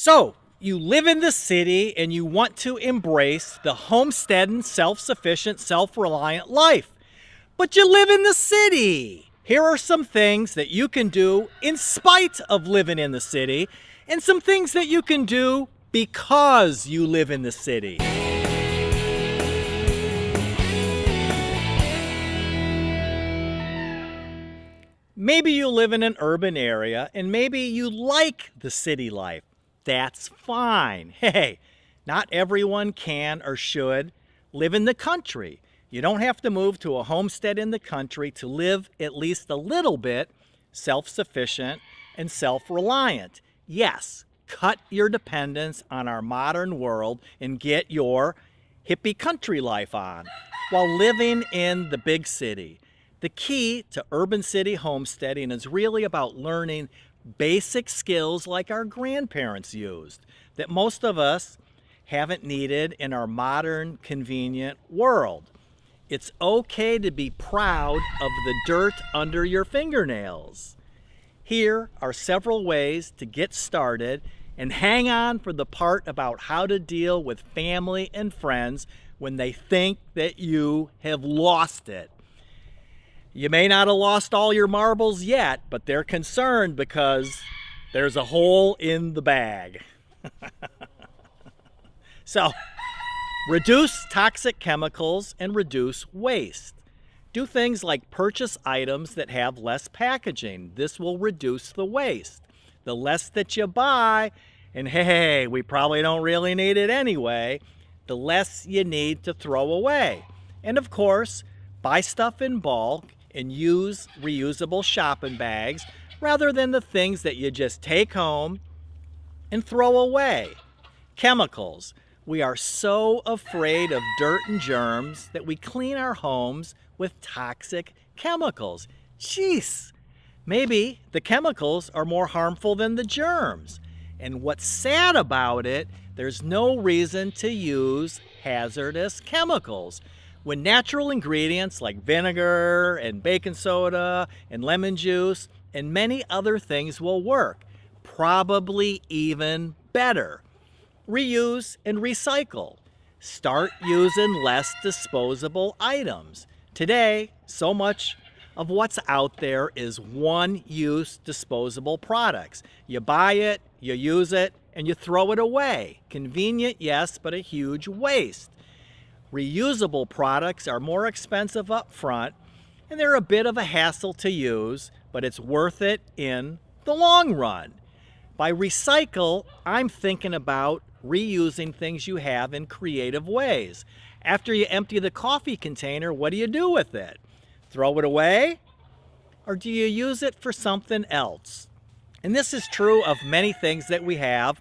So, you live in the city and you want to embrace the homesteading, self-sufficient, self-reliant life. But you live in the city. Here are some things that you can do in spite of living in the city, and some things that you can do because you live in the city. Maybe you live in an urban area and maybe you like the city life. That's fine. Hey, not everyone can or should live in the country. You don't have to move to a homestead in the country to live at least a little bit self-sufficient and self-reliant. Yes, cut your dependence on our modern world and get your hippie country life on while living in the big city. The key to urban city homesteading is really about learning basic skills like our grandparents used that most of us haven't needed in our modern, convenient world. It's okay to be proud of the dirt under your fingernails. Here are several ways to get started, and hang on for the part about how to deal with family and friends when they think that you have lost it. You may not have lost all your marbles yet, but they're concerned because there's a hole in the bag. So, reduce toxic chemicals and reduce waste. Do things like purchase items that have less packaging. This will reduce the waste. The less that you buy, and hey, we probably don't really need it anyway, the less you need to throw away. And of course, buy stuff in bulk and use reusable shopping bags rather than the things that you just take home and throw away. Chemicals. We are so afraid of dirt and germs that we clean our homes with toxic chemicals. Jeez, maybe the chemicals are more harmful than the germs. And what's sad about it, there's no reason to use hazardous chemicals when natural ingredients like vinegar and baking soda and lemon juice and many other things will work, probably even better. Reuse and recycle. Start using less disposable items. Today, so much of what's out there is one-use disposable products. You buy it, you use it, and you throw it away. Convenient, yes, but a huge waste. Reusable products are more expensive up front, and they're a bit of a hassle to use, but it's worth it in the long run. By recycle, I'm thinking about reusing things you have in creative ways. After you empty the coffee container, what do you do with it? Throw it away? Or do you use it for something else? And this is true of many things that we have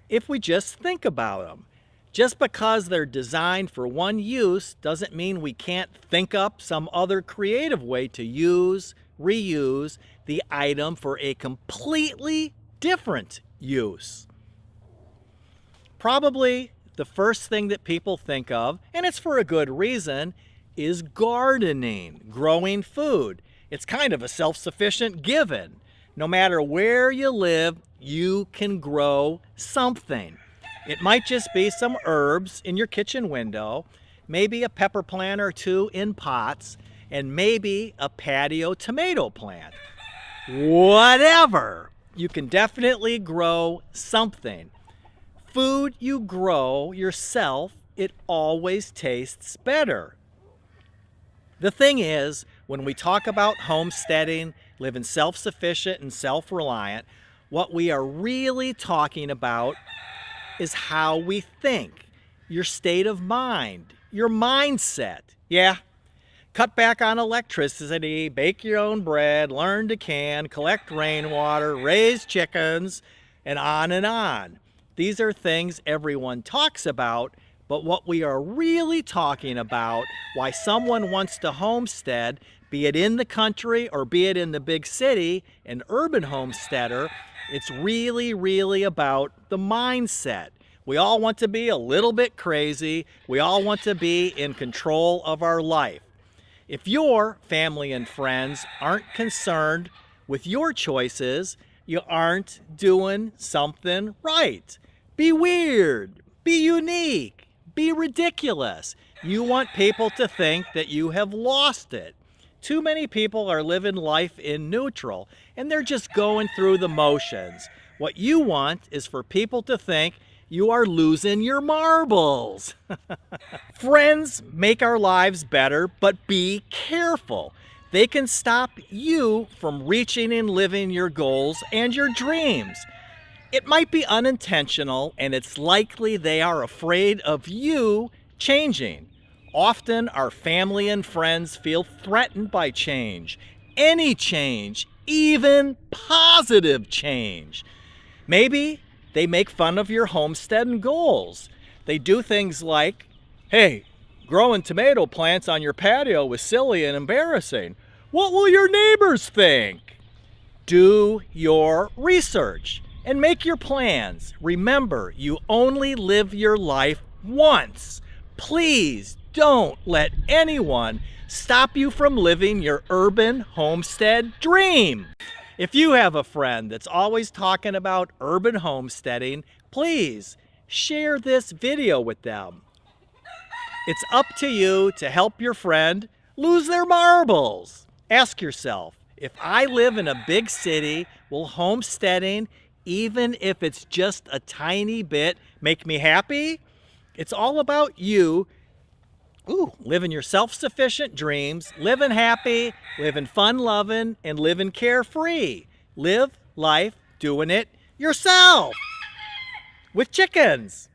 if we just think about them. Just because they're designed for one use doesn't mean we can't think up some other creative way to use, reuse the item for a completely different use. Probably the first thing that people think of, and it's for a good reason, is gardening, growing food. It's kind of a self-sufficient given. No matter where you live, you can grow something. It might just be some herbs in your kitchen window, maybe a pepper plant or two in pots, and maybe a patio tomato plant. Whatever. You can definitely grow something. Food you grow yourself, it always tastes better. The thing is, when we talk about homesteading, living self-sufficient and self-reliant, what we are really talking about is how we think, your state of mind, your mindset. Yeah, cut back on electricity, bake your own bread, learn to can, collect rainwater, raise chickens, and on and on. These are things everyone talks about, but what we are really talking about, why someone wants to homestead, be it in the country or be it in the big city, an urban homesteader, it's really about the mindset. We all want to be a little bit crazy. We all want to be in control of our life. If your family and friends aren't concerned with your choices, you aren't doing something right. Be weird, be unique, be ridiculous. You want people to think that you have lost it. Too many people are living life in neutral, and they're just going through the motions. What you want is for people to think you are losing your marbles. Friends make our lives better, but be careful. They can stop you from reaching and living your goals and your dreams. It might be unintentional, and it's likely they are afraid of you changing. Often our family and friends feel threatened by change. Any change, even positive change. Maybe they make fun of your homestead and goals. They do things like, hey, growing tomato plants on your patio was silly and embarrassing. What will your neighbors think? Do your research and make your plans. Remember, you only live your life once. Please don't let anyone stop you from living your urban homestead dream. If you have a friend that's always talking about urban homesteading, please share this video with them. It's up to you to help your friend lose their marbles. Ask yourself, if I live in a big city, will homesteading, even if it's just a tiny bit, make me happy? It's all about you living your self-sufficient dreams, living happy, living fun-loving, and living carefree. Live life doing it yourself with chickens.